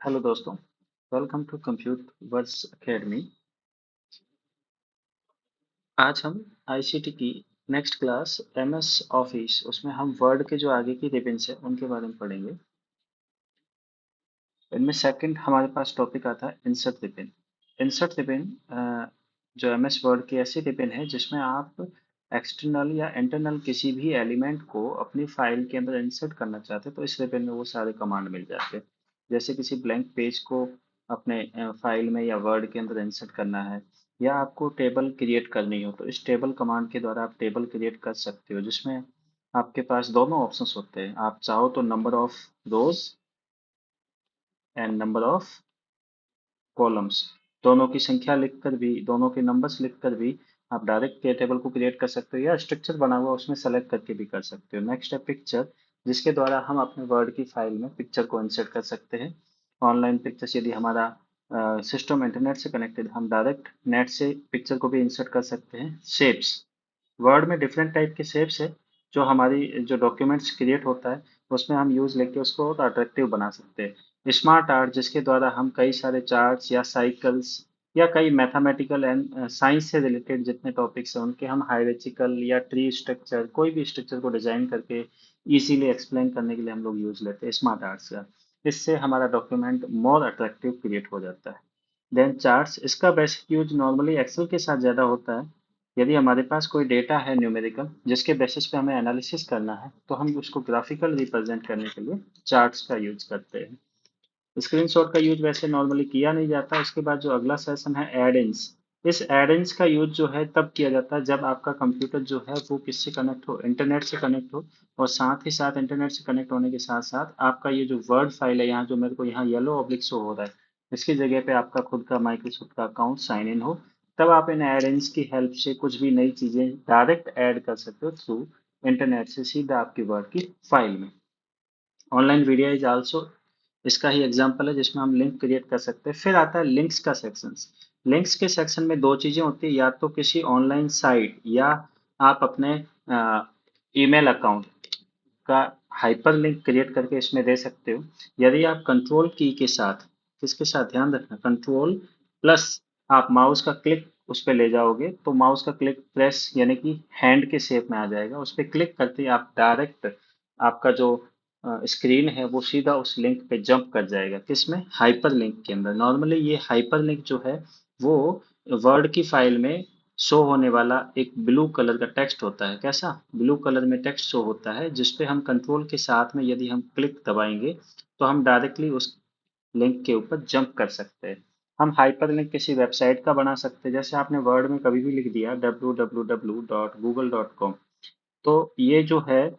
Hello दोस्तों, welcome to compute verse academy. आज हम आईसीटी की नेक्स्ट क्लास एमएस ऑफिस उसमें हम वर्ड के जो आगे की रिबन्स है उनके बारे में पढ़ेंगे। इनमें सेकंड हमारे पास टॉपिक आता है इंसर्ट रिबन। इंसर्ट रिबन जो एमएस वर्ड की ऐसी रिबन है जिसमें आप एक्सटर्नल या इंटरनल किसी भी एलिमेंट को अपनी फाइल के अंदर इंसर्ट करना चाहते हैं तो इस रिबन में वो सारे कमांड मिल जाते हैं। जैसे किसी ब्लैंक पेज को अपने फाइल में या वर्ड के अंदर इंसर्ट करना है या आपको टेबल क्रिएट करनी हो तो इस टेबल कमांड के द्वारा आप टेबल क्रिएट कर सकते हो, जिसमें आपके पास दोनों ऑप्शंस होते हैं। आप चाहो तो number of rose and number of columns, दोनों की संख्या लिखकर भी, दोनों के नंबर्स लिखकर भी आप डायरेक्ट टेबल को क्रिएट कर सकते हो या स्ट्रक्चर बना हुआ उसमें सेलेक्ट करके भी कर सकते हो। नेक्स्ट है पिक्चर, जिसके द्वारा हम अपने वर्ड की फाइल में पिक्चर को इंसर्ट कर सकते हैं। ऑनलाइन पिक्चर्स, यदि हमारा सिस्टम इंटरनेट से कनेक्टेड, हम डायरेक्ट नेट से पिक्चर को भी इंसर्ट कर सकते हैं। शेप्स, वर्ड में डिफरेंट टाइप के शेप्स है जो हमारी जो डॉक्यूमेंट्स क्रिएट होता है उसमें हम यूज लेके उसको और अट्रैक्टिव बना सकते हैं। स्मार्ट आर्ट, जिसके द्वारा हम कई सारे चार्ट्स या साइकिल्स या कई मैथमेटिकल एंड साइंस से रिलेटेड जितने टॉपिक्स हैं उनके हम हायरार्चिकल या ट्री स्ट्रक्चर, कोई भी स्ट्रक्चर को डिजाइन करके इजीली एक्सप्लेन करने के लिए हम लोग यूज लेते हैं स्मार्ट आर्ट्स का। इससे हमारा डॉक्यूमेंट मोर अट्रैक्टिव क्रिएट हो जाता है। देन चार्ट्स, इसका बेसिक यूज नॉर्मली एक्सेल के साथ ज़्यादा होता है। यदि हमारे पास कोई डेटा है न्यूमेरिकल जिसके बेसिस पे हमें एनालिसिस करना है तो हम उसको ग्राफिकल रिप्रेजेंट करने के लिए चार्ट्स का यूज करते हैं। स्क्रीनशॉट का यूज वैसे नॉर्मली किया नहीं जाता। उसके बाद जो अगला सेशन है एड इन्स, इस एड इन्स का यूज जो है तब किया जाता है जब आपका कंप्यूटर जो है वो किससे कनेक्ट हो, इंटरनेट से कनेक्ट हो। और साथ ही साथ इंटरनेट से कनेक्ट होने के साथ साथ आपका ये जो वर्ड फाइल है, यहाँ जो मेरे को यहाँ येलो ऑब्लिक शो हो रहा है, इसकी जगह पे आपका खुद का माइक्रोसॉफ्ट का अकाउंट साइन इन हो, तब आप इन एड इन्स की हेल्प से कुछ भी नई चीजें डायरेक्ट ऐड कर सकते हो थ्रू इंटरनेट से सीधा आपकी वर्ड की फाइल में। ऑनलाइन वीडियो इज आल्सो इसका ही एग्जांपल है जिसमें हम लिंक क्रिएट कर सकते हैं। फिर आता है लिंक्स का सेक्शंस। लिंक्स के सेक्शन में दो चीजें होती है, या तो किसी ऑनलाइन साइट या आप अपने ईमेल अकाउंट का हाइपर लिंक क्रिएट करके इसमें दे सकते हो। यदि आप कंट्रोल की के साथ, किसके साथ ध्यान रखना, कंट्रोल प्लस आप माउस का क्लिक उस पर ले जाओगे तो माउस का क्लिक प्रेस यानी कि हैंड के शेप में आ जाएगा। उस पर क्लिक करते ही आप डायरेक्ट आपका जो स्क्रीन है वो सीधा उस लिंक पे जंप कर जाएगा। किसमें, हाइपर लिंक के अंदर। नॉर्मली ये हाइपर लिंक जो है वो वर्ड की फाइल में शो होने वाला एक ब्लू कलर का टेक्स्ट होता है। कैसा, ब्लू कलर में टेक्स्ट शो होता है जिसपे हम कंट्रोल के साथ में यदि हम क्लिक दबाएंगे तो हम डायरेक्टली उस लिंक के ऊपर जंप कर सकते हैं। हम हाइपर लिंक किसी वेबसाइट का बना सकते हैं। जैसे आपने वर्ड में कभी भी लिख दिया www.google.com, तो ये जो है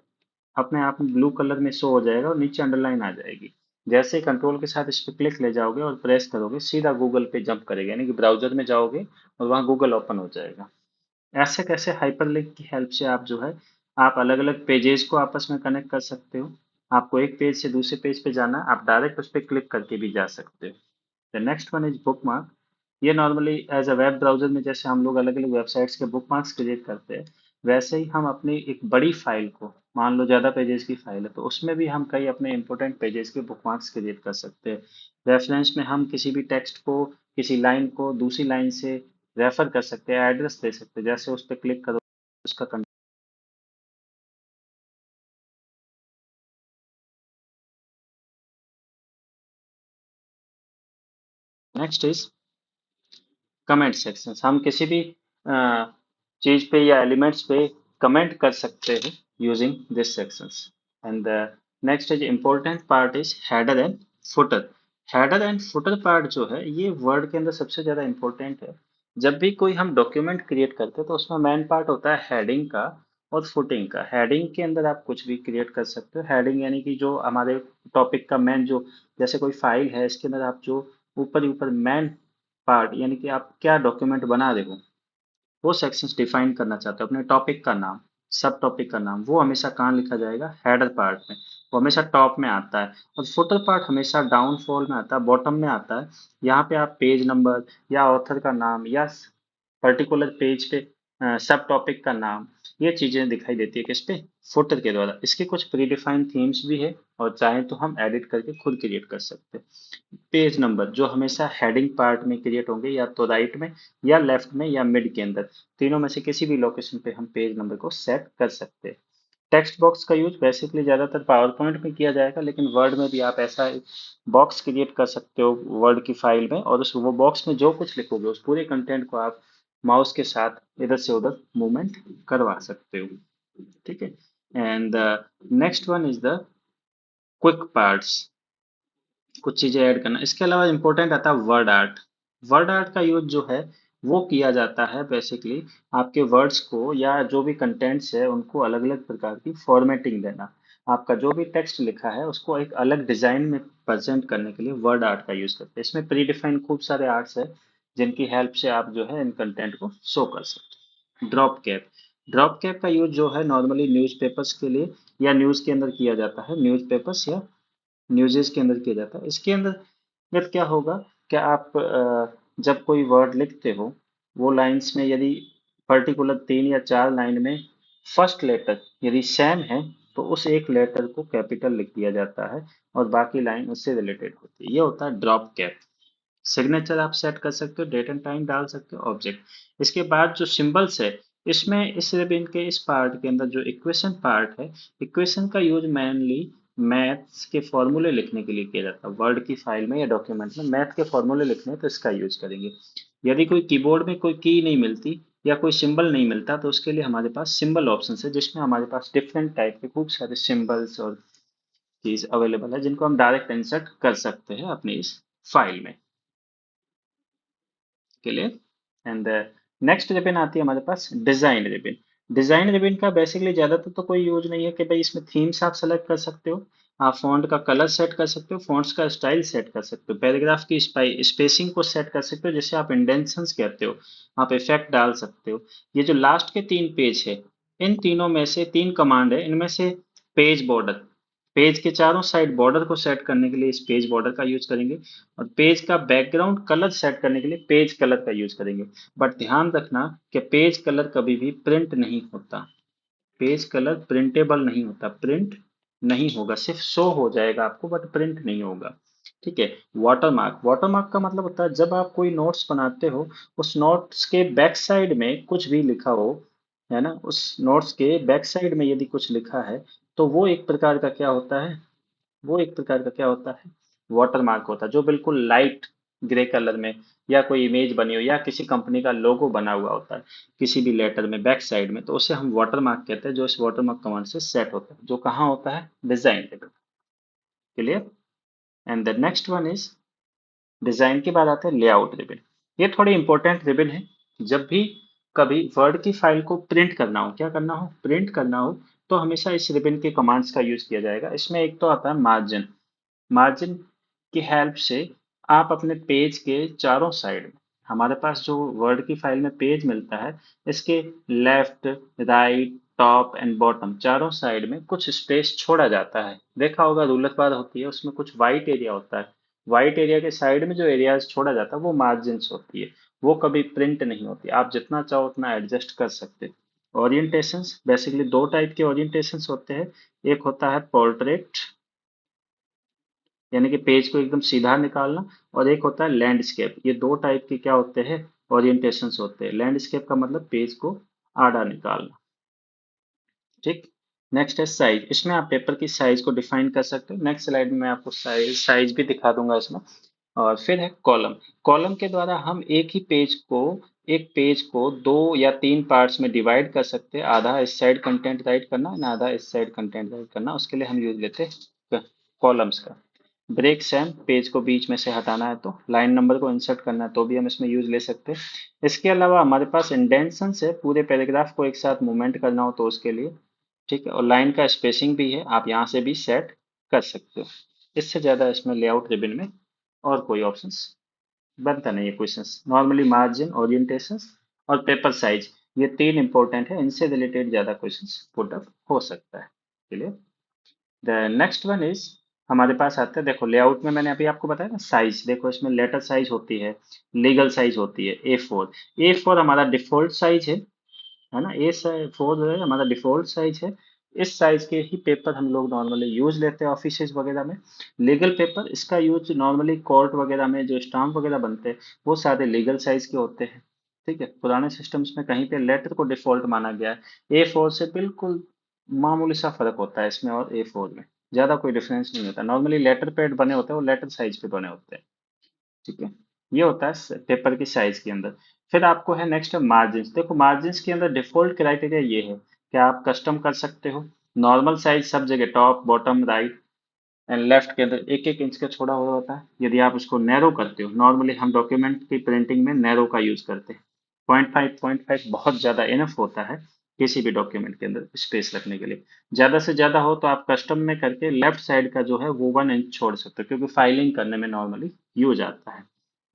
अपने आप में ब्लू कलर में शो हो जाएगा और नीचे अंडरलाइन आ जाएगी। जैसे ही कंट्रोल के साथ इस पे क्लिक ले जाओगे और प्रेस करोगे सीधा गूगल पे जंप करेगा, यानी कि ब्राउजर में जाओगे और वहाँ गूगल ओपन हो जाएगा। ऐसे कैसे, हाइपरलिंक की हेल्प से आप जो है आप अलग अलग पेजेस को आपस में कनेक्ट कर सकते हो। आपको एक पेज से दूसरे पेज पे जाना है, आप डायरेक्ट उस पर क्लिक करके भी जा सकते हो। The next one is bookmark. ये normally as a web browser में जैसे हम लोग अलग अलग वेबसाइट्स के बुकमार्क्स क्रिएट करते हैं, वैसे ही हम अपनी एक बड़ी फाइल को, मान लो ज़्यादा पेजेस की फाइल है तो उसमें भी हम कई अपने इंपॉर्टेंट पेजेस के बुकमार्क्स क्रिएट कर सकते हैं। रेफरेंस में हम किसी भी टेक्स्ट को, किसी लाइन को दूसरी लाइन से रेफर कर सकते हैं, एड्रेस दे सकते हैं। जैसे उस पर क्लिक करो उसका नेक्स्ट इज कमेंट सेक्शन। हम किसी भी चीज पे या एलिमेंट्स पे कमेंट कर सकते हैं using this sections. And the next is important part is header and footer. Header and footer part जो है ये वर्ड के अंदर सबसे ज्यादा इम्पोर्टेंट है। जब भी कोई हम डॉक्यूमेंट क्रिएट करते हैं तो उसमें मेन पार्ट होता है हेडिंग का और फुटिंग का। हेडिंग के अंदर आप कुछ भी क्रिएट कर सकते हो। हेडिंग यानी कि जो हमारे टॉपिक का मेन, जो जैसे कोई फाइल है इसके अंदर आप जो ऊपर ऊपर मेन पार्ट यानी कि आप क्या डॉक्यूमेंट बना रहे हो वो सेक्शंस डिफाइन करना चाहते हो, अपने टॉपिक का नाम, सब टॉपिक का नाम, वो हमेशा कहाँ लिखा जाएगा, हेडर पार्ट में। वो हमेशा टॉप में आता है। और फुटर पार्ट हमेशा डाउनफॉल में आता है, बॉटम में आता है। यहाँ पे आप पेज नंबर या ऑथर का नाम या पर्टिकुलर पेज पे सब टॉपिक का नाम ये चीजें दिखाई देती है किस पे, फुटर के द्वारा। इसके कुछ प्रीडिफाइंड थीम्स भी है और चाहे तो हम एडिट करके खुद क्रिएट कर सकते हैं। पेज नंबर जो हमेशा हेडिंग पार्ट में क्रिएट होंगे, या तो राइट में या लेफ्ट में या मिड के अंदर, तीनों में से किसी भी लोकेशन पे हम पेज नंबर को सेट कर सकते हैं। टेक्स्ट बॉक्स का यूज बेसिकली ज्यादातर पावर पॉइंट में किया जाएगा, लेकिन वर्ड में भी आप ऐसा बॉक्स क्रिएट कर सकते हो वर्ड की फाइल में, और उस वो बॉक्स में जो कुछ लिखोगे उस पूरे कंटेंट को आप माउस के साथ इधर से उधर मूवमेंट करवा सकते हो। ठीक है। And next one is the quick parts, कुछ चीजें ऐड करना। इसके अलावा इंपॉर्टेंट आता है वर्ड आर्ट। वर्ड आर्ट का यूज जो है वो किया जाता है बेसिकली आपके वर्ड्स को या जो भी कंटेंट्स है उनको अलग अलग प्रकार की फॉर्मेटिंग देना। आपका जो भी टेक्स्ट लिखा है उसको एक अलग डिजाइन में प्रेजेंट करने के लिए वर्ड आर्ट का यूज करते हैं। इसमें प्री डिफाइंड खूब सारे आर्ट्स है जिनकी हेल्प से आप जो है इन कंटेंट को शो कर सकते हैं। ड्रॉप कैप, ड्रॉप कैप का यूज जो है नॉर्मली न्यूज़पेपर्स के लिए या न्यूज के अंदर किया जाता है, न्यूज़पेपर्स या न्यूज़ेस के अंदर किया जाता है। इसके अंदर फिर क्या होगा कि आप जब कोई वर्ड लिखते हो वो लाइंस में यदि पर्टिकुलर 3 या 4 लाइन में फर्स्ट लेटर यदि सेम है तो उस एक लेटर को कैपिटल लिख दिया जाता है और बाकी लाइन उससे रिलेटेड होती है। ये होता है ड्रॉप कैप। सिग्नेचर आप सेट कर सकते हो, डेट एंड टाइम डाल सकते हो, ऑब्जेक्ट। इसके बाद जो सिंबल्स है इसमें इस रिबन के इस पार्ट के अंदर जो इक्वेशन पार्ट है, इक्वेशन का यूज मेनली मैथ्स के फॉर्मूले लिखने के लिए किया जाता है। वर्ड की फाइल में या डॉक्यूमेंट में मैथ के फॉर्मूले लिखने हैं तो इसका यूज करेंगे। यदि कोई कीबोर्ड में कोई की नहीं मिलती या कोई सिंबल नहीं मिलता तो उसके लिए हमारे पास सिंबल ऑप्शन है, जिसमें हमारे पास डिफरेंट टाइप के खूब सारे सिंबल्स और चीज अवेलेबल है जिनको हम डायरेक्ट इंसर्ट कर सकते हैं अपनी इस फाइल में के लिए। एंड नेक्स्ट रिबन आती है हमारे पास डिजाइन रिबन। डिजाइन रिबन का बेसिकली ज्यादातर तो कोई यूज नहीं है कि भाई इसमें थीम्स आप सेलेक्ट कर सकते हो, आप फॉन्ट का कलर सेट कर सकते हो, फॉन्ट्स का स्टाइल सेट कर सकते हो, पैराग्राफ की स्पेसिंग को सेट कर सकते हो, जैसे आप इंडेंशंस कहते हो, आप इफेक्ट डाल सकते हो। ये जो लास्ट के 3 पेज है इन तीनों में से 3 कमांड है, इनमें से पेज बॉर्डर, पेज के चारों साइड बॉर्डर को सेट करने के लिए इस पेज बॉर्डर का यूज करेंगे, और पेज का बैकग्राउंड कलर सेट करने के लिए पेज कलर का यूज करेंगे। बट ध्यान रखना कि पेज कलर कभी भी प्रिंट नहीं होता, पेज कलर प्रिंटेबल नहीं होता, प्रिंट नहीं होगा, सिर्फ शो हो जाएगा आपको बट प्रिंट नहीं होगा। ठीक है। वाटरमार्क, वाटरमार्क का मतलब होता है जब आप कोई नोट्स बनाते हो उस नोट्स के बैक साइड में कुछ भी लिखा हो, है ना, उस नोट्स के बैक साइड में यदि कुछ लिखा है तो वो एक प्रकार का क्या होता है, वो एक प्रकार का क्या होता है, वाटर मार्क होता है, जो बिल्कुल लाइट ग्रे कलर में या कोई इमेज बनी हो या किसी कंपनी का लोगो बना हुआ होता है किसी भी लेटर में बैक साइड में, तो उसे हम वाटर मार्क कहते हैं, जो इस वाटर मार्क कमांड से सेट होता है, जो कहाँ होता है, design level. Clear. And the next one is, design के बाद आता है लेआउट रिबन। ये थोड़ी इंपॉर्टेंट रिबन है। जब भी कभी वर्ड की फाइल को प्रिंट करना हो, क्या करना हो, प्रिंट करना हो, तो हमेशा इस रिबन के कमांड्स का यूज किया जाएगा। इसमें एक तो आता है मार्जिन, मार्जिन की हेल्प से आप अपने पेज के चारों साइड, हमारे पास जो वर्ड की फाइल में पेज मिलता है इसके left, right, top and bottom चारों साइड में कुछ स्पेस छोड़ा जाता है। देखा होगा रूलर बार होती है उसमें कुछ वाइट एरिया होता है, वाइट एरिया के साइड में जो एरियाज छोड़ा जाता है वो मार्जिन्स होती है, वो कभी प्रिंट नहीं होती, आप जितना चाहो उतना एडजस्ट कर सकते हो। ओरिएंटेशंस, बेसिकली 2 टाइप के ओरिएंटेशंस होते हैं। एक होता है पोर्ट्रेट, यानी कि पेज को एकदम सीधा निकालना, और एक होता है लैंडस्केप। ये 2 टाइप के क्या होते हैं, ओरिएंटेशंस होते हैं। लैंडस्केप का मतलब पेज को आड़ा निकालना। ठीक। नेक्स्ट है साइज, इसमें आप पेपर की साइज को डिफाइन कर सकते हो। नेक्स्ट स्लाइड में मैं आपको साइज भी दिखा दूंगा इसमें। और फिर है कॉलम, कॉलम के द्वारा हम एक पेज को 2 या 3 पार्ट्स में डिवाइड कर सकते हैं। आधा इस साइड कंटेंट राइट करना और आधा इस साइड कंटेंट राइट करना, उसके लिए हम यूज लेते हैं कॉलम्स का। ब्रेक सैम, पेज को बीच में से हटाना है तो, लाइन नंबर को इंसर्ट करना है तो भी हम इसमें यूज ले सकते हैं। इसके अलावा हमारे पास इंडेंशन है, पूरे पैराग्राफ को एक साथ मूवमेंट करना हो तो उसके लिए। ठीक है। और लाइन का स्पेसिंग भी है, आप यहाँ से भी सेट कर सकते हो। इससे ज्यादा इसमें लेआउट रिबन में और कोई ऑप्शंस बनता नहीं है। क्वेश्चंस नॉर्मली मार्जिन, ओरिएंटेशन और पेपर साइज, ये 3 इंपॉर्टेंट है, इनसे रिलेटेड ज्यादा क्वेश्चंस पुट अप हो सकता है। चलिए, द नेक्स्ट वन इज, हमारे पास आता है, देखो लेआउट में मैंने अभी आपको बताया ना साइज, देखो इसमें लेटर साइज होती है, लीगल साइज होती है A4। A4 हमारा डिफॉल्ट साइज है, है ना। A4 जो है हमारा डिफॉल्ट साइज है। इस साइज के ही पेपर हम लोग नॉर्मली यूज लेते हैं ऑफिसेज वगैरह में। लीगल पेपर, इसका यूज नॉर्मली कोर्ट वगैरह में जो स्टाम्प वगैरह बनते हैं वो सारे लीगल साइज के होते हैं। ठीक है, पुराने सिस्टम्स में कहीं पे लेटर को डिफॉल्ट माना गया है। A4 से बिल्कुल मामूली सा फर्क होता है इसमें और A4 में, ज्यादा कोई डिफरेंस नहीं होता। नॉर्मली लेटर पैड बने होते हैं वो लेटर साइज पे बने होते हैं। ठीक है, ये होता है पेपर की साइज के अंदर। फिर आपको है नेक्स्ट मार्जिन। देखो मार्जिन के अंदर डिफॉल्ट क्राइटेरिया ये है कि आप कस्टम कर सकते हो। नॉर्मल साइज सब जगह top bottom right and left के अंदर एक एक इंच का छोड़ा हुआ होता है। यदि आप उसको नैरो करते हो, नॉर्मली हम डॉक्यूमेंट की प्रिंटिंग में नैरो का यूज करते हैं। 0.5 बहुत ज्यादा इनफ होता है किसी भी डॉक्यूमेंट के अंदर स्पेस रखने के लिए। ज्यादा से ज्यादा हो तो आप कस्टम में करके लेफ्ट साइड का जो है वो 1 इंच छोड़ सकते हो, क्योंकि फाइलिंग करने में नॉर्मली यूज आता है।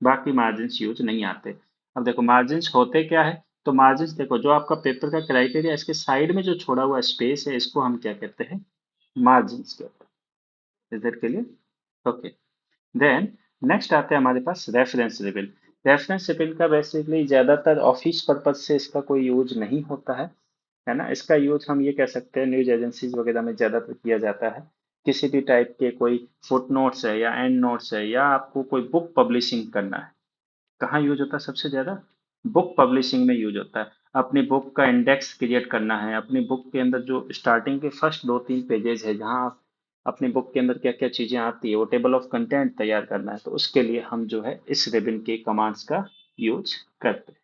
बाकी मार्जिन यूज नहीं आते। अब देखो मार्जिन होते क्या है। तो मार्जिन देखो, जो आपका पेपर का क्राइटेरिया, इसके साइड में जो छोड़ा हुआ स्पेस है इसको हम क्या कहते हैं, मार्जिन कहते हैं। Is that clear? Okay. Then next आते हैं हमारे पास रेफरेंस रिबिन। रेफरेंस रिबिन का बेसिकली ज्यादातर ऑफिस पर्पज से इसका कोई यूज नहीं होता है ना। इसका यूज हम ये कह सकते हैं न्यूज एजेंसीज वगैरह में ज्यादातर किया जाता है। किसी भी टाइप के कोई फुट नोट्स है या एंड नोट्स है, या आपको कोई बुक पब्लिशिंग करना है, कहाँ यूज होता है सबसे ज्यादा, बुक पब्लिशिंग में यूज होता है। अपनी बुक का इंडेक्स क्रिएट करना है, अपनी बुक के अंदर जो स्टार्टिंग के फर्स्ट 2-3 पेजेस है जहाँ आप अपनी बुक के अंदर क्या क्या चीजें आती है, वो टेबल ऑफ कंटेंट तैयार करना है, तो उसके लिए हम जो है इस रिबन के कमांड्स का यूज करते हैं।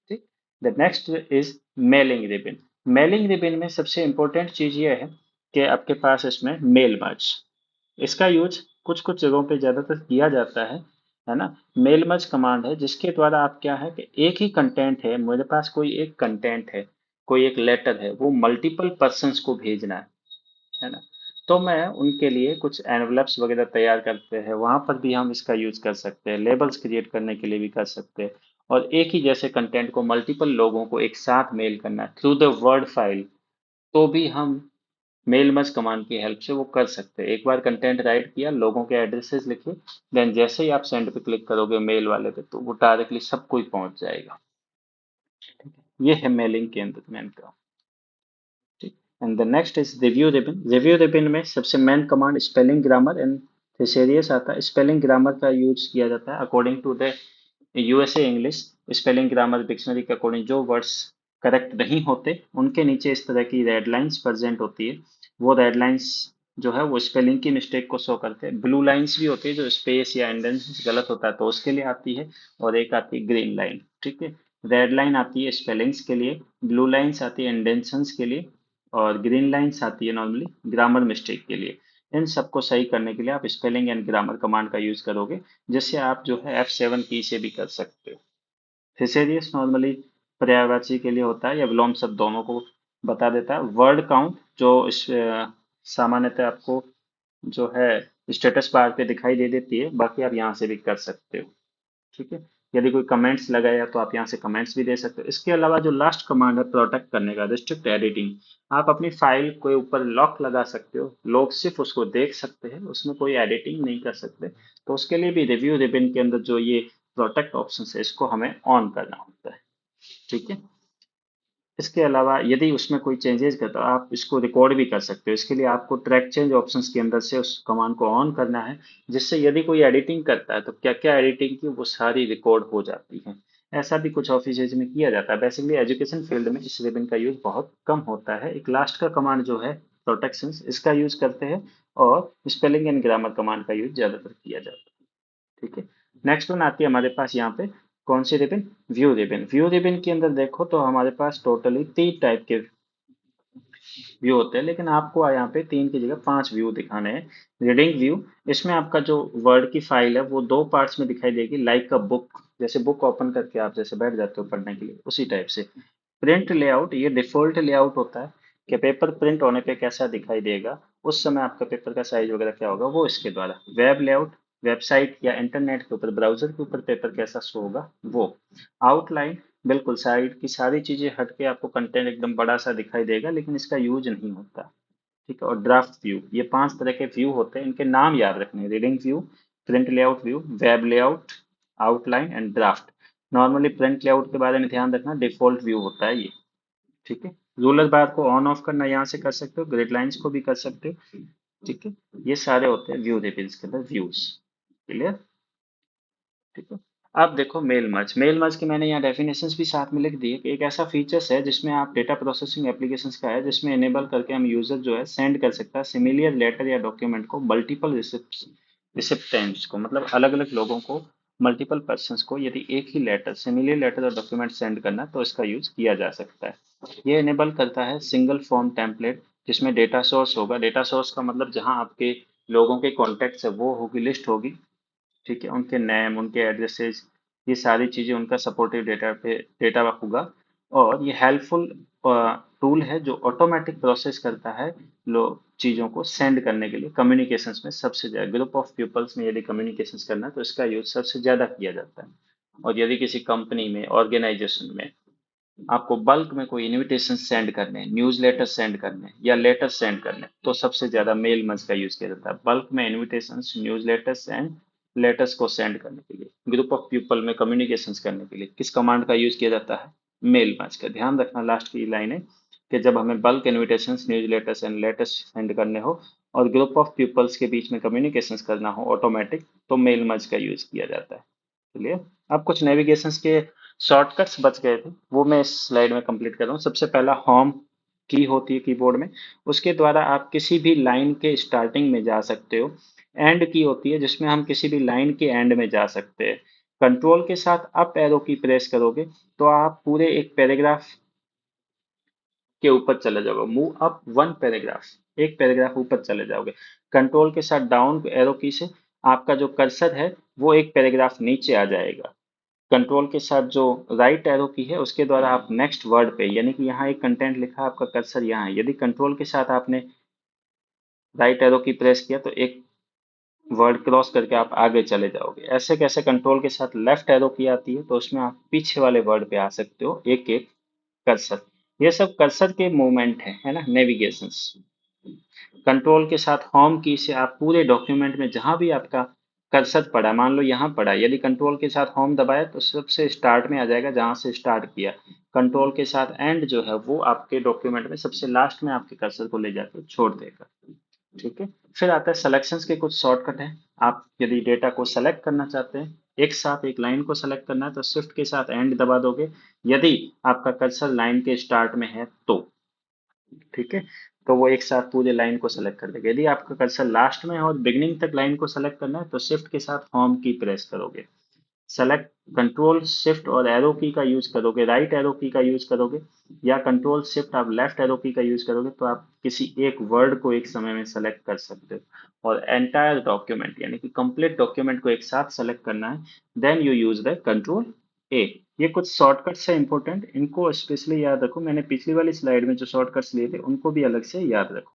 ठीक। The next is mailing ribbon. Mailing ribbon में सबसे इंपॉर्टेंट चीज ये है कि आपके पास इसमें मेल मर्ज, इसका यूज कुछ कुछ जगहों पे ज्यादातर किया जाता है ना। मेल मर्ज कमांड है जिसके द्वारा आप क्या है कि एक ही कंटेंट है, मेरे पास कोई एक कंटेंट है, कोई एक लेटर है, वो मल्टीपल पर्सन्स को भेजना है ना। तो मैं उनके लिए कुछ एनवलप्स वगैरह तैयार करते हैं, वहां पर भी हम इसका यूज कर सकते हैं। लेबल्स क्रिएट करने के लिए भी कर सकते हैं। और एक ही जैसे कंटेंट को मल्टीपल लोगों को एक साथ मेल करना है थ्रू द वर्ड फाइल, तो भी हम मेल मर्ज कमांड की हेल्प से वो कर सकते हैं। एक बार कंटेंट राइट किया, लोगों के एड्रेसेस लिखे, देन जैसे ही आप सेंड पे क्लिक करोगे मेल वाले पे, तो वो डायरेक्टली सब कोई पहुंच जाएगा। ये है मेलिंग के अंदर मेन का। ठीक। And the next is review ribbon. Review ribbon में सबसे main command spelling grammar and thesaurus आता है। स्पेलिंग ग्रामर का यूज किया जाता है according to the USA English. Spelling grammar dictionary के अकॉर्डिंग जो वर्ड्स करेक्ट नहीं होते उनके नीचे इस तरह की रेड लाइंस प्रेजेंट होती है। वो रेड लाइंस जो है वो स्पेलिंग की मिस्टेक को शो करते हैं। ब्लू लाइंस भी होती है जो स्पेस या इंडेंस गलत होता है तो उसके लिए आती है। और एक आती है ग्रीन लाइन। ठीक है, रेड लाइन आती है स्पेलिंग्स के लिए, ब्लू लाइंस आती है इंडेंशंस के लिए, और ग्रीन लाइंस आती है नॉर्मली ग्रामर मिस्टेक के लिए। इन सबको सही करने के लिए आप स्पेलिंग एंड ग्रामर कमांड का यूज करोगे, जिससे आप जो है F7 की से भी कर सकते हो। थिसेरियस नॉर्मली पर्यायवाची के लिए होता है या विलोम शब्द दोनों को बता देता है। वर्ड काउंट जो सामान्यतः आपको जो है स्टेटस बार पे दिखाई दे देती है, बाकी आप यहाँ से भी कर सकते हो। ठीक है, यदि कोई कमेंट्स लगाया तो आप यहाँ से कमेंट्स भी दे सकते हो। इसके अलावा जो लास्ट कमांड है प्रोटेक्ट करने का, रिस्ट्रिक्ट एडिटिंग, आप अपनी फाइल के ऊपर लॉक लगा सकते हो, लोग सिर्फ उसको देख सकते हैं, उसमें कोई एडिटिंग नहीं कर सकते। तो उसके लिए भी रिव्यू रिबन के अंदर जो ये प्रोटेक्ट ऑप्शन है इसको हमें ऑन करना होता है। ठीक है, इसके अलावा यदि उसमें कोई चेंजेस करता है आप इसको रिकॉर्ड भी कर सकते हो। इसके लिए आपको ट्रैक चेंज ऑप्शंस के अंदर से उस कमांड को ऑन करना है, जिससे यदि कोई एडिटिंग करता है तो क्या क्या एडिटिंग की वो सारी रिकॉर्ड हो जाती है। ऐसा भी कुछ ऑफिसेज में किया जाता है। बेसिकली एजुकेशन फील्ड में इस रिबन का यूज बहुत कम होता है। एक लास्ट का कमांड जो है प्रोटेक्शन, इसका यूज करते हैं, और स्पेलिंग एंड ग्रामर कमांड का यूज ज्यादातर किया जाता है। ठीक है, नेक्स्ट वन आती है हमारे पास यहाँ पे कौन सी ribbon, view ribbon. View ribbon के अंदर देखो तो हमारे पास टोटली 3 टाइप के व्यू होते हैं, लेकिन आपको यहाँ पे 3 की जगह 5 व्यू दिखाने हैं। रीडिंग व्यू, इसमें आपका जो वर्ड की फाइल है वो 2 पार्ट्स में दिखाई देगी, लाइक अ बुक, जैसे बुक ओपन करके आप जैसे बैठ जाते हो पढ़ने के लिए उसी टाइप से। प्रिंट लेआउट, ये डिफॉल्ट लेआउट होता है कि पेपर प्रिंट होने पे कैसा दिखाई देगा, उस समय आपका पेपर का साइज वगैरह क्या होगा वो इसके द्वारा। वेब लेआउट, वेबसाइट या इंटरनेट के ऊपर ब्राउजर के ऊपर पेपर कैसा शो होगा वो। आउटलाइन, बिल्कुल साइड की सारी चीजें हट के आपको कंटेंट एकदम बड़ा सा दिखाई देगा, लेकिन इसका यूज नहीं होता। ठीक है, और ड्राफ्ट व्यू, ये 5 तरह के व्यू होते हैं, इनके नाम याद रखने हैं। Reading view, print layout view, web layout, outline and draft. Normally print layout के बारे में ध्यान रखना, डिफॉल्ट व्यू होता है ये। ठीक है। रूलर बार को ऑन ऑफ करना यहाँ से कर सकते हो, ग्रिड लाइंस को भी कर सकते हो। ठीक है। ये सारे होते हैं व्यू रिबिन्स के अंदर व्यूज। क्लियर। ठीक है। अब देखो मेल मर्ज की मैंने यहाँ डेफिनेशंस भी साथ में लिख दी है कि एक ऐसा फीचर्स है जिसमें आप डेटा प्रोसेसिंग एप्लीकेशंस का है, जिसमें इनेबल करके हम यूजर जो है सेंड कर सकता है सिमिलियर लेटर या डॉक्यूमेंट को मल्टीपल रिसिप्टेंट्स को, मतलब अलग अलग लोगों को, मल्टीपल पर्सन्स को, यदि एक ही लेटर सिमिलियर लेटर और डॉक्यूमेंट सेंड करना है तो इसका यूज किया जा सकता है। ये इनेबल करता है सिंगल फॉर्म टेम्पलेट, जिसमें डेटा सोर्स होगा। डेटा सोर्स का मतलब जहां आपके लोगों के कॉन्टेक्ट है वो होगी, लिस्ट होगी। ठीक है। उनके नेम, उनके एड्रेसेस, ये सारी चीज़ें उनका सपोर्टिव डेटा पे डेटा होगा। और ये हेल्पफुल टूल है जो ऑटोमेटिक प्रोसेस करता है लो चीज़ों को सेंड करने के लिए कम्युनिकेशंस में सबसे ज़्यादा। ग्रुप ऑफ पीपल्स में यदि कम्युनिकेशंस करना है तो इसका यूज सबसे ज़्यादा किया जाता है। और यदि किसी कंपनी में, ऑर्गेनाइजेशन में आपको बल्क में कोई इनविटेशन सेंड करने हैं, न्यूज लेटर सेंड करने हैं या लेटर सेंड करने हैं, तो सबसे ज्यादा मेल मंच का यूज किया जाता है बल्क में invitation, news letters and letters को सेंड करने के लिए, ग्रुप ऑफ पीपल में कम्युनिकेशन करने के लिए किस कमांड का यूज किया जाता है? मेल मंच का। ध्यान रखना लास्ट की लाइन है कि जब हमें bulk invitation, news letters and letters send करने हो और ग्रुप ऑफ पीपल्स के बीच में कम्युनिकेशन करना हो ऑटोमेटिक, तो मेल मंच का यूज किया जाता है। चलिए, अब कुछ नेविगेशंस के शॉर्टकट्स बच गए थे, वो मैं इस स्लाइड में कंप्लीट कर रहा हूँ। सबसे पहला होम की होती है कीबोर्ड में, उसके द्वारा आप किसी भी लाइन के स्टार्टिंग में जा सकते हो। एंड की होती है जिसमें हम किसी भी लाइन के एंड में जा सकते हैं। कंट्रोल के साथ अप एरो की प्रेस करोगे तो आप पूरे एक पैराग्राफ के ऊपर चले जाओगे, मूव अप वन पैराग्राफ, एक पैराग्राफ ऊपर चले जाओगे। कंट्रोल के साथ डाउन एरो की से आपका जो कर्सर है वो एक पैराग्राफ नीचे आ जाएगा। कंट्रोल के साथ जो राइट एरो की है उसके द्वारा आप नेक्स्ट वर्ड पे, यानी कि यहाँ एक कंटेंट लिखा है, आपका कर्सर यहाँ है, यदि कंट्रोल के साथ आपने राइट एरो की प्रेस किया तो एक वर्ड क्रॉस करके आप आगे चले जाओगे। ऐसे कैसे? कंट्रोल के साथ लेफ्ट एरो की आती है तो उसमें आप पीछे वाले वर्ड पे आ सकते हो एक एक कर्सर। ये सब कर्सर के मूवमेंट है ना, नेविगेशंस। कंट्रोल के साथ होम की से आप पूरे डॉक्यूमेंट में जहां भी आपका कर्सर पड़ा, मान लो यहाँ पड़ा, यदि कंट्रोल के साथ होम दबाए तो सबसे स्टार्ट में आ जाएगा जहां से स्टार्ट किया। कंट्रोल के साथ एंड जो है वो आपके डॉक्यूमेंट में सबसे लास्ट में आपके कर्सर को ले जाकर छोड़ देगा। ठीक है। फिर आता है सिलेक्शंस के कुछ शॉर्टकट है। आप यदि डेटा को सेलेक्ट करना चाहते हैं, एक साथ एक लाइन को सेलेक्ट करना है तो शिफ्ट के साथ एंड दबा दोगे, यदि आपका कर्सर लाइन के स्टार्ट में है तो। ठीक है। तो वो एक साथ पूरे लाइन को सेलेक्ट कर देगा। यदि आपका कर्सर लास्ट में है और बिगनिंग तक लाइन को सेलेक्ट करना है तो शिफ्ट के साथ होम की प्रेस करोगे। सेलेक्ट कंट्रोल शिफ्ट और एरो की का यूज करोगे, राइट एरो की का यूज करोगे, या कंट्रोल शिफ्ट आप लेफ्ट एरो की का यूज करोगे तो आप किसी एक वर्ड को एक समय में सेलेक्ट कर सकते हो। और एंटायर डॉक्यूमेंट यानी कि कंप्लीट डॉक्यूमेंट को एक साथ सेलेक्ट करना है, then you use the control A. ये कुछ शॉर्टकट्स है इंपॉर्टेंट, इनको स्पेशली याद रखो। मैंने पिछली वाली स्लाइड में जो शॉर्टकट्स लिए थे उनको भी अलग से याद रखो।